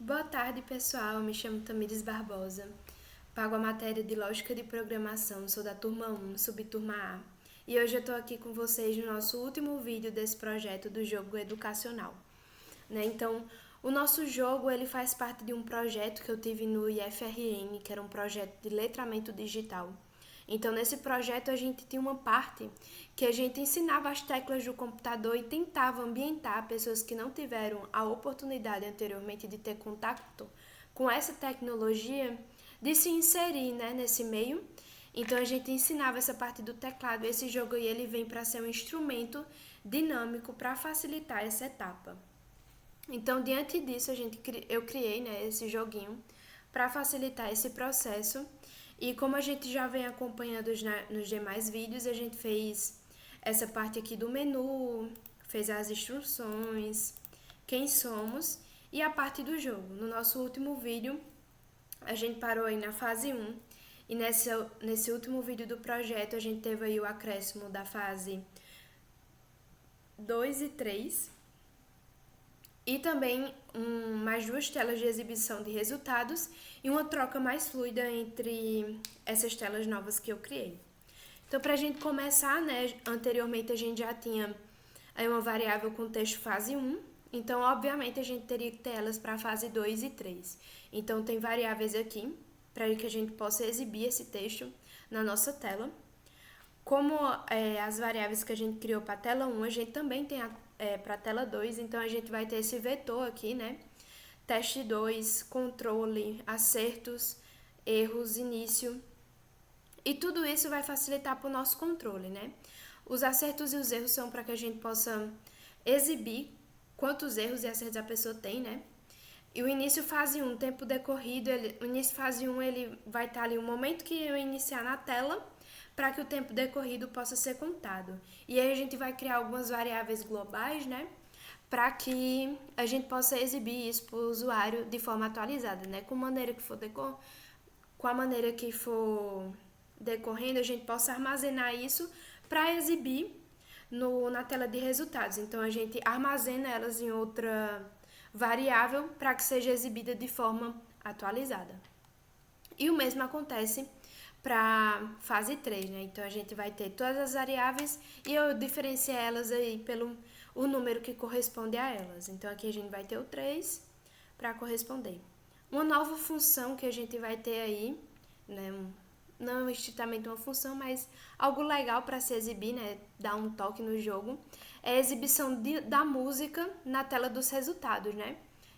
Boa tarde, pessoal. Me chamo Tamires Barbosa. Pago a matéria de Lógica de Programação. Sou da turma 1, subturma A. E hoje eu estou aqui com vocês no nosso último vídeo desse projeto do jogo educacional. Então, o nosso jogo ele faz parte de um projeto que eu tive no IFRN, que era um projeto de letramento digital. Então, nesse projeto, a gente tinha uma parte que a gente ensinava as teclas do computador e tentava ambientar pessoas que não tiveram a oportunidade anteriormente de ter contato com essa tecnologia, de se inserir, nesse meio. Então, a gente ensinava essa parte do teclado. Esse jogo aí, ele vem para ser um instrumento dinâmico para facilitar essa etapa. Então, diante disso, eu criei, esse joguinho para facilitar esse processo. E como a gente já vem acompanhando nos demais vídeos, a gente fez essa parte aqui do menu, fez as instruções, quem somos e a parte do jogo. No nosso último vídeo, a gente parou aí na fase 1 e nesse último vídeo do projeto, a gente teve aí o acréscimo da fase 2 e 3. E também mais 2 telas de exibição de resultados e uma troca mais fluida entre essas telas novas que eu criei. Então, para a gente começar, anteriormente a gente já tinha aí uma variável com texto fase 1, então, obviamente, a gente teria que ter elas para fase 2 e 3. Então, tem variáveis aqui para que a gente possa exibir esse texto na nossa tela. Como as variáveis que a gente criou para a tela 1, a gente também tem para a tela 2, então a gente vai ter esse vetor aqui, Teste 2, controle, acertos, erros, início. E tudo isso vai facilitar para o nosso controle, Os acertos e os erros são para que a gente possa exibir quantos erros e acertos a pessoa tem, E o início fase 1, tempo decorrido, o início fase 1 ele vai estar ali o momento que eu iniciar na tela, para que o tempo decorrido possa ser contado. E aí a gente vai criar algumas variáveis globais, para que a gente possa exibir isso para o usuário de forma atualizada, com a maneira que for decorrendo, a gente possa armazenar isso para exibir na tela de resultados. Então a gente armazena elas em outra variável para que seja exibida de forma atualizada. E o mesmo acontece para fase 3, Então a gente vai ter todas as variáveis e eu diferenciei elas aí pelo o número que corresponde a elas. Então aqui a gente vai ter o 3 para corresponder. Uma nova função que a gente vai ter aí, não estritamente uma função, mas algo legal para se exibir, dar um toque no jogo, é a exibição da música na tela dos resultados,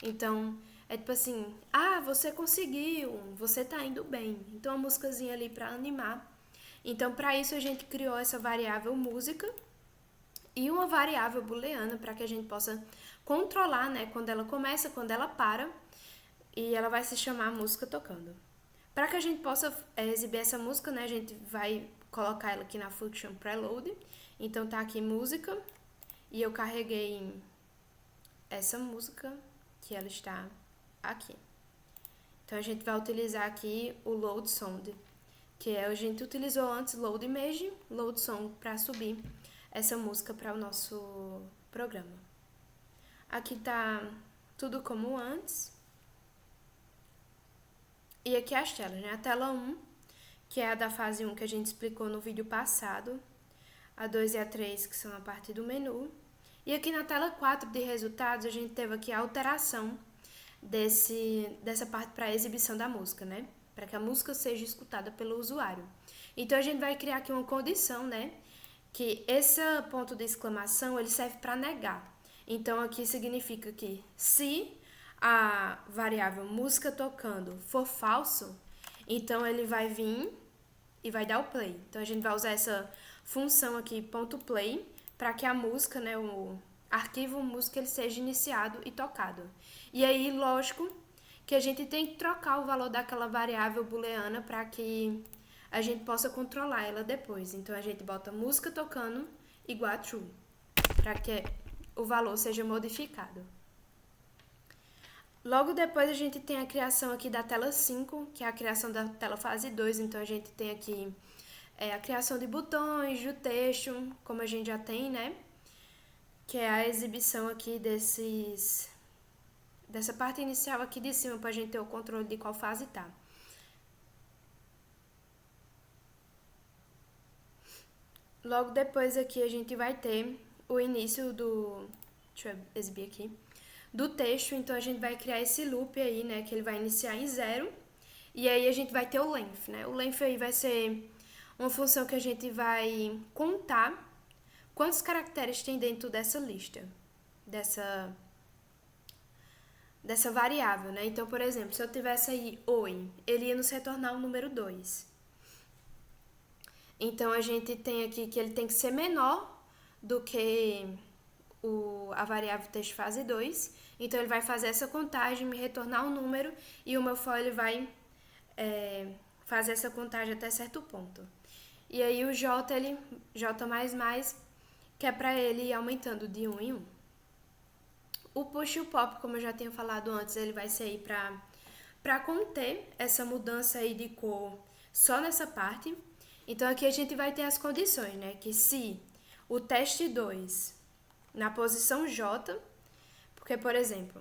Então, é tipo assim, você conseguiu, você tá indo bem. Então, a músicazinha ali para animar. Então, para isso, a gente criou essa variável música e uma variável booleana para que a gente possa controlar, quando ela começa, quando ela para, e ela vai se chamar música tocando. Para que a gente possa exibir essa música, a gente vai colocar ela aqui na function preload. Então, tá aqui música, e eu carreguei essa música, que ela está aqui. Então, a gente vai utilizar aqui o load sound, que a gente utilizou antes load image, load song, para subir essa música para o nosso programa. Aqui tá tudo como antes. E aqui as telas, A tela 1, que é a da fase 1 que a gente explicou no vídeo passado. A 2 e a 3, que são a parte do menu. E aqui na tela 4 de resultados, a gente teve aqui a alteração dessa parte para a exibição da música, Para que a música seja escutada pelo usuário. Então, a gente vai criar aqui uma condição, Que esse ponto de exclamação, ele serve para negar. Então, aqui significa que se a variável música tocando for falso, então ele vai vir e vai dar o play. Então, a gente vai usar essa função aqui, .play, para que a música, o arquivo música, ele seja iniciado e tocado. E aí, lógico, que a gente tem que trocar o valor daquela variável booleana para que a gente possa controlar ela depois. Então, a gente bota música tocando igual a true, para que o valor seja modificado. Logo depois, a gente tem a criação aqui da tela 5, que é a criação da tela fase 2. Então, a gente tem aqui a criação de botões, do texto, como a gente já tem, Que é a exibição aqui dessa parte inicial aqui de cima para a gente ter o controle de qual fase tá. Logo depois aqui a gente vai ter o início do... Deixa eu exibir aqui. Do texto, então a gente vai criar esse loop aí, né? Que ele vai iniciar em 0. E aí a gente vai ter o length, né? O length aí vai ser uma função que a gente vai contar quantos caracteres tem dentro dessa lista, dessa variável, né? Então, por exemplo, se eu tivesse aí oi, ele ia nos retornar o número 2. Então, a gente tem aqui que ele tem que ser menor do que a variável texto fase 2. Então, ele vai fazer essa contagem, me retornar um número e o meu for ele vai fazer essa contagem até certo ponto. E aí o J, J++, que é para ele ir aumentando de 1 em 1. O push e o pop, como eu já tinha falado antes, ele vai ser aí para conter essa mudança aí de cor só nessa parte. Então, aqui a gente vai ter as condições, né? Que se o teste 2 na posição J, porque, por exemplo,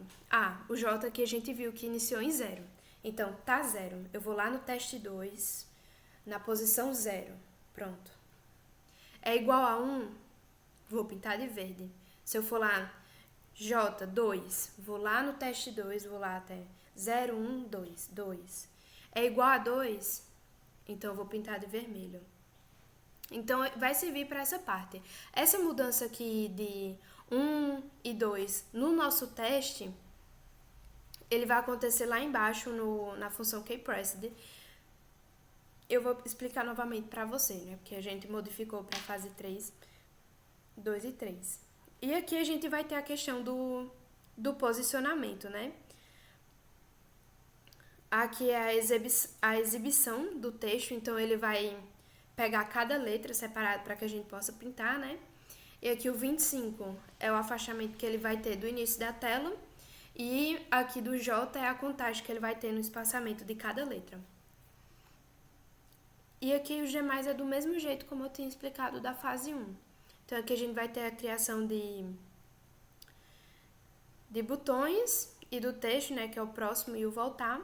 o J aqui a gente viu que iniciou em 0. Então, tá 0. Eu vou lá no teste 2, na posição 0. Pronto. É igual a 1, vou pintar de verde. Se eu for lá, J2, vou lá no teste 2, vou lá até 0, 1, 2, 2. É igual a 2, então eu vou pintar de vermelho. Então, vai servir para essa parte. Essa mudança aqui de 1 e 2 no nosso teste, ele vai acontecer lá embaixo na função kPressed. Eu vou explicar novamente para você, né? Porque a gente modificou para a fase 3, 2 e 3. E aqui a gente vai ter a questão do posicionamento, né? Aqui é a exibição do texto, então ele vai pegar cada letra separada para que a gente possa pintar, né? E aqui o 25 é o afastamento que ele vai ter do início da tela. E aqui do J é a contagem que ele vai ter no espaçamento de cada letra. E aqui os demais é do mesmo jeito como eu tinha explicado da fase 1. Então aqui a gente vai ter a criação de botões e do texto, né, que é o próximo e o voltar.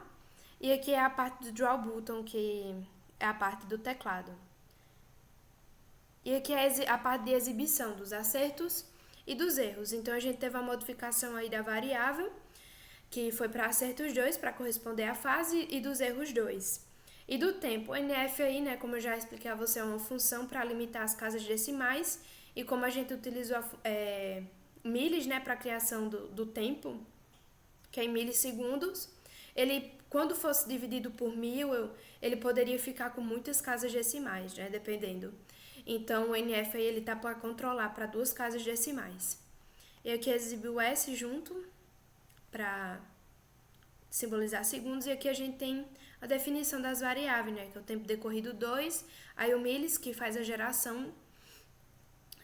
E aqui é a parte do draw button, que é a parte do teclado. E aqui é a parte de exibição dos acertos e dos erros. Então a gente teve a modificação aí da variável, que foi para acertos 2, para corresponder à fase, e dos erros 2. E do tempo, o NF aí, né, como eu já expliquei a você, é uma função para limitar as casas decimais, e como a gente utilizou milis, né, para a criação do tempo, que é em milissegundos, ele, quando fosse dividido por 1000, ele poderia ficar com muitas casas decimais, né, dependendo. Então, o NF aí, ele tá para controlar para 2 casas decimais. E aqui exibe o S junto, para simbolizar segundos, e aqui a gente tem a definição das variáveis, né, que é o tempo decorrido 2, aí o milis, que faz a geração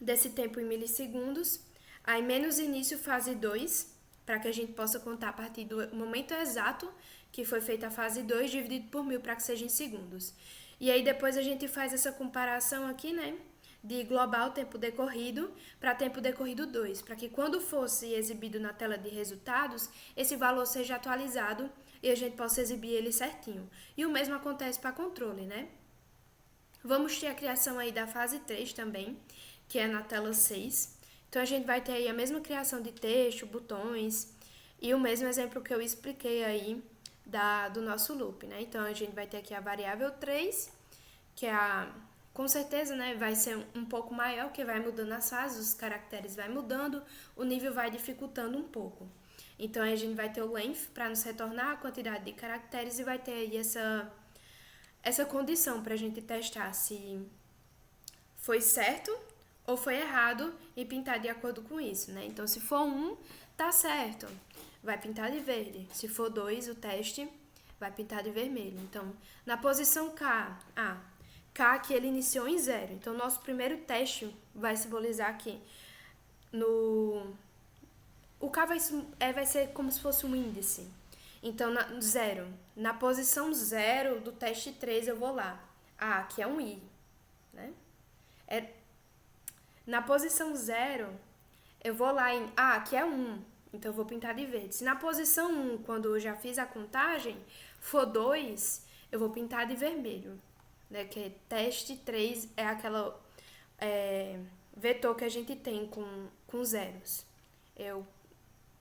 desse tempo em milissegundos, aí menos início fase 2, para que a gente possa contar a partir do momento exato que foi feita a fase 2, dividido por 1000, para que seja em segundos. E aí depois a gente faz essa comparação aqui, né, de global tempo decorrido para tempo decorrido 2, para que quando fosse exibido na tela de resultados, esse valor seja atualizado e a gente possa exibir ele certinho. E o mesmo acontece para controle, né? Vamos ter a criação aí da fase 3 também, que é na tela 6. Então a gente vai ter aí a mesma criação de texto, botões e o mesmo exemplo que eu expliquei aí do nosso loop, né? Então a gente vai ter aqui a variável 3, que é com certeza, né, vai ser um pouco maior, que vai mudando as fases, os caracteres vai mudando, o nível vai dificultando um pouco. Então, a gente vai ter o length para nos retornar a quantidade de caracteres e vai ter aí essa condição para a gente testar se foi certo ou foi errado e pintar de acordo com isso, né? Então, se for 1, tá certo, vai pintar de verde. Se for 2, o teste vai pintar de vermelho. Então, na posição K, K que ele iniciou em 0. Então, nosso primeiro teste vai simbolizar aqui o K vai ser como se fosse um índice. Então, 0. Na posição 0 do teste 3, eu vou lá. Aqui é um I, né? Na posição 0, eu vou lá em... aqui é 1. Então, eu vou pintar de verde. Se na posição 1, quando eu já fiz a contagem, for 2, eu vou pintar de vermelho, né? Que é teste 3, é aquela vetor que a gente tem com zeros. Eu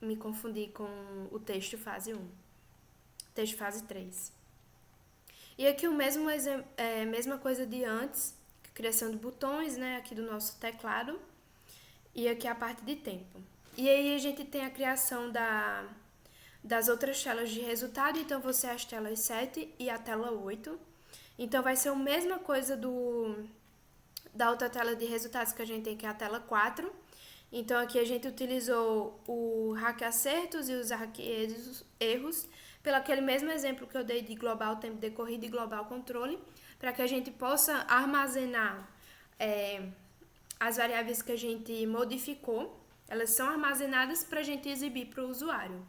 me confundi com o texto fase 1. Texto fase 3. E aqui o mesmo mesma coisa de antes, criação de botões, né? Aqui do nosso teclado. E aqui a parte de tempo. E aí a gente tem a criação das outras telas de resultado, então vão ser as telas 7 e a tela 8. Então vai ser a mesma coisa da outra tela de resultados que a gente tem, que é a tela 4. Então aqui a gente utilizou o hack acertos e os hack erros, pelo aquele mesmo exemplo que eu dei de global tempo decorrido e global controle, para que a gente possa armazenar as variáveis que a gente modificou. Elas são armazenadas para a gente exibir para o usuário.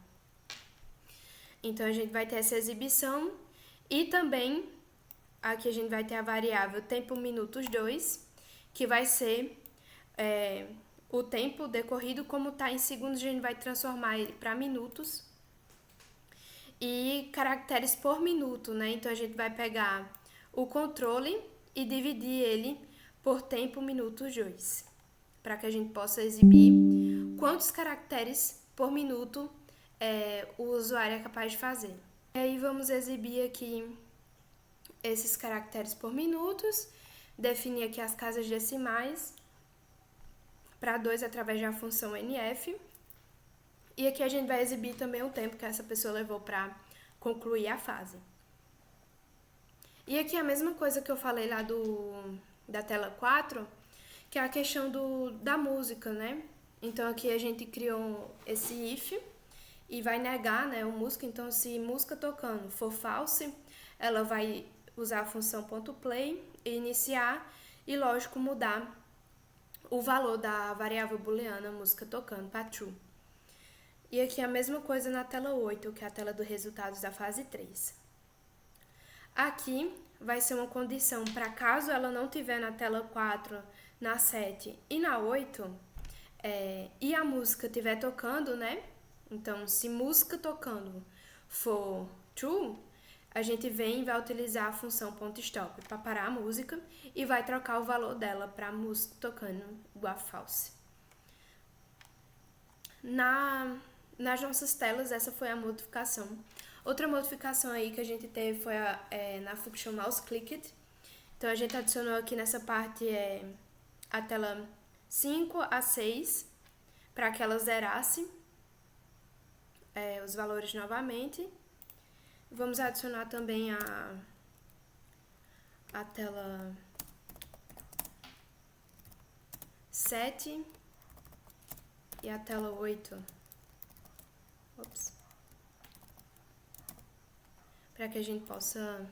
Então, a gente vai ter essa exibição e também aqui a gente vai ter a variável tempo minutos 2, que vai ser o tempo decorrido, como está em segundos, a gente vai transformar ele para minutos. E caracteres por minuto, né? Então, a gente vai pegar o controle e dividir ele por tempo minutos 2, para que a gente possa exibir quantos caracteres por minuto o usuário é capaz de fazer. E aí vamos exibir aqui esses caracteres por minutos, definir aqui as casas decimais para 2 através da função NF. E aqui a gente vai exibir também o tempo que essa pessoa levou para concluir a fase. E aqui a mesma coisa que eu falei lá da tela 4, que é a questão da música, né? Então aqui a gente criou esse if e vai negar, né, o música. Então se música tocando for false, ela vai usar a função .play e iniciar e, lógico, mudar o valor da variável booleana música tocando para true. E aqui a mesma coisa na tela 8, que é a tela dos resultados da fase 3. Aqui vai ser uma condição para caso ela não tiver na tela 4, na 7 e na 8, e a música estiver tocando, né? Então, se música tocando for true, a gente vem e vai utilizar a função .stop para parar a música e vai trocar o valor dela para a música tocando igual a false. Nas nossas telas, essa foi a modificação. Outra modificação aí que a gente teve foi na function mouseClicked. Então, a gente adicionou aqui nessa parte a tela 5 a 6 para que ela zerasse os valores novamente. Vamos adicionar também a tela 7 e a tela 8. Para que a gente possa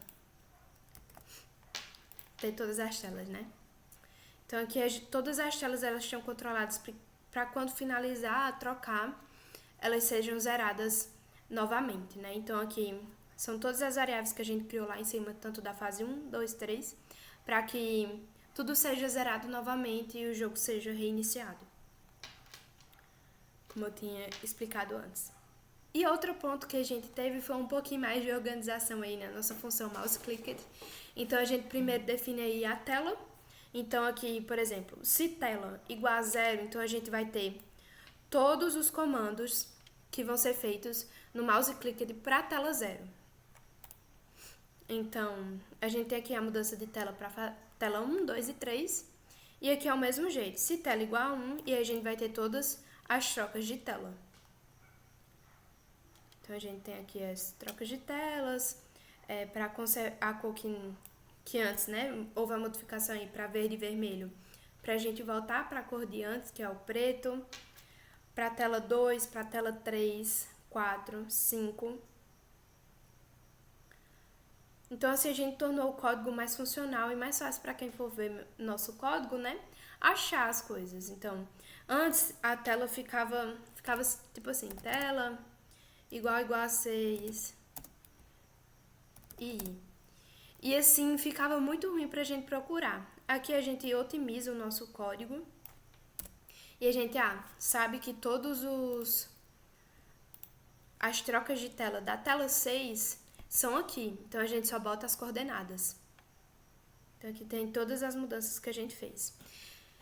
ter todas as telas, né? Então aqui todas as telas elas estão controladas para quando finalizar, trocar, elas sejam zeradas novamente, né? Então aqui são todas as variáveis que a gente criou lá em cima, tanto da fase 1, 2, 3, para que tudo seja zerado novamente e o jogo seja reiniciado, como eu tinha explicado antes. E outro ponto que a gente teve foi um pouquinho mais de organização aí na nossa função mouseClicked. Então, a gente primeiro define aí a tela. Então, aqui, por exemplo, se tela igual a 0, então a gente vai ter todos os comandos que vão ser feitos no mouseClicked para a tela 0. Então, a gente tem aqui a mudança de tela para tela 1, 2 e 3. E aqui é o mesmo jeito, se tela igual a 1, e a gente vai ter todas as trocas de tela. Então, a gente tem aqui as trocas de telas, para a cor que antes, né? Houve a modificação aí para verde e vermelho, para a gente voltar para a cor de antes, que é o preto, para a tela 2, para a tela 3, 4, 5. Então, assim, a gente tornou o código mais funcional e mais fácil para quem for ver nosso código, né? Achar as coisas. Então, antes a tela ficava tipo assim, tela igual a 6 e assim ficava muito ruim pra gente procurar. Aqui a gente otimiza o nosso código e a gente sabe que todos as trocas de tela da tela 6 são aqui. Então, a gente só bota as coordenadas. Então, aqui tem todas as mudanças que a gente fez.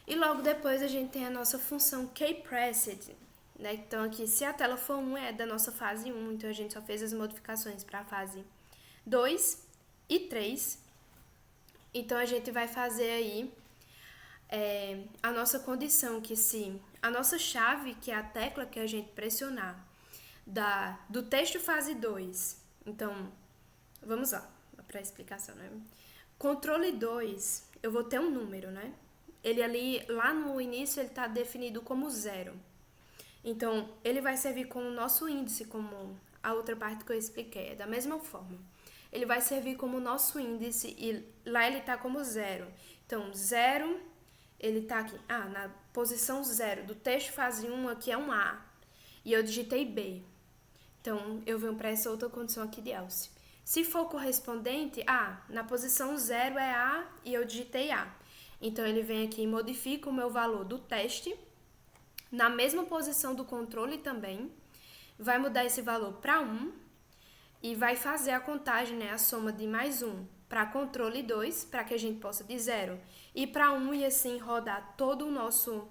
E logo depois, a gente tem a nossa função kPressed, né? Então, aqui, se a tela for 1, é da nossa fase 1. Então, a gente só fez as modificações para a fase 2 e 3. Então, a gente vai fazer aí a nossa condição, que se a nossa chave, que é a tecla que a gente pressionar, do texto fase 2, então, vamos lá, para a explicação, né? Controle 2, eu vou ter um número, né? Ele ali, lá no início, ele está definido como 0. Então, ele vai servir como nosso índice, como a outra parte que eu expliquei, é da mesma forma. Ele vai servir como nosso índice e lá ele está como 0. Então, 0, ele está aqui, na posição 0 do texto fase 1, aqui é um A, e eu digitei B. Então, eu venho para essa outra condição aqui de else. Se for correspondente, na posição 0 é A e eu digitei A. Então, ele vem aqui e modifica o meu valor do teste, na mesma posição do controle também, vai mudar esse valor para 1 e vai fazer a contagem, né, a soma de mais 1 para controle 2, para que a gente possa de 0 e para 1 e assim rodar todo o nosso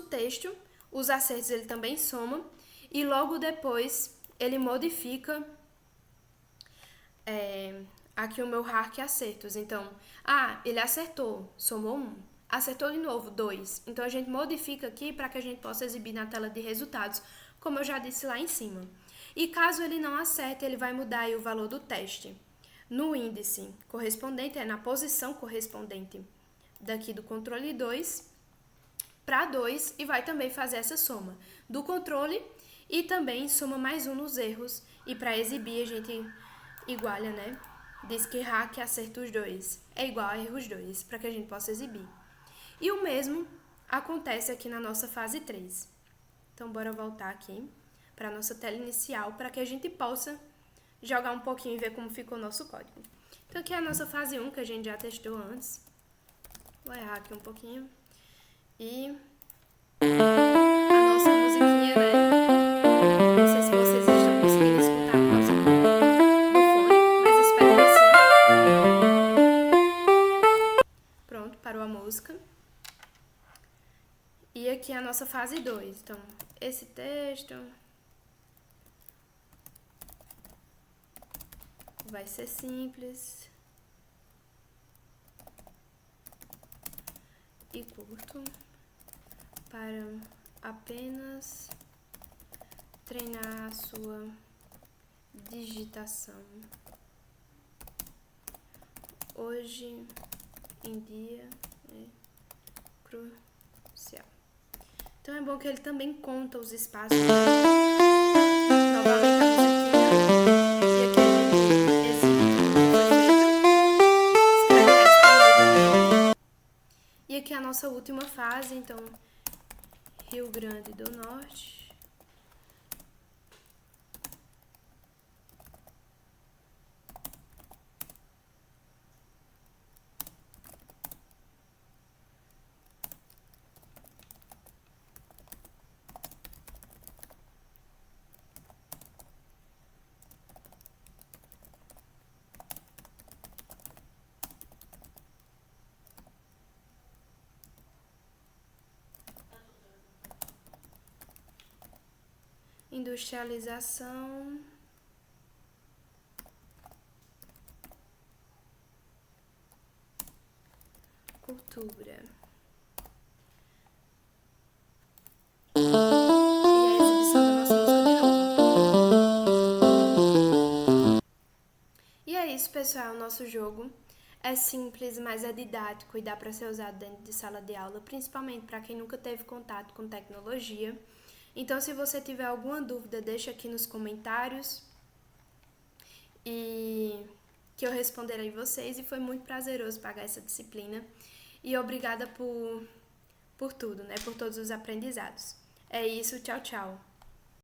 texto. Os acertos ele também soma e logo depois ele modifica aqui o meu RARC acertos. Então, ele acertou, somou 1. Acertou de novo, 2. Então, a gente modifica aqui para que a gente possa exibir na tela de resultados, como eu já disse lá em cima. E caso ele não acerte, ele vai mudar aí o valor do teste. No índice correspondente, na posição correspondente daqui do controle 2 para 2 e vai também fazer essa soma do controle e também soma mais 1 nos erros. E para exibir, a gente iguala, né? Diz que RARC acerta os 2 é igual a erros 2, para que a gente possa exibir. E o mesmo acontece aqui na nossa fase 3. Então, bora voltar aqui para a nossa tela inicial, para que a gente possa jogar um pouquinho e ver como ficou o nosso código. Então, aqui é a nossa fase 1, que a gente já testou antes. Vou errar aqui um pouquinho. E a nossa musiquinha, né? Não sei se vocês estão conseguindo escutar a nossa no fone, mas espero que sim. Pronto, parou a música. E aqui é a nossa fase 2. Então, esse texto vai ser simples e curto para apenas treinar a sua digitação. Hoje em dia é crucial. Então é bom que ele também conta os espaços. Novamente a musiquinha. E aqui a gente exibe tudo que foi feito. Escreve a espanhol também. E aqui a nossa última fase, então, Rio Grande do Norte. Industrialização, cultura e a exibição da nossa música de novo. E é isso, pessoal, o nosso jogo é simples, mas é didático e dá para ser usado dentro de sala de aula, principalmente para quem nunca teve contato com tecnologia. Então, se você tiver alguma dúvida, deixa aqui nos comentários e que eu responderei vocês. E foi muito prazeroso pagar essa disciplina. E obrigada por tudo, né? Por todos os aprendizados. É isso, tchau, tchau.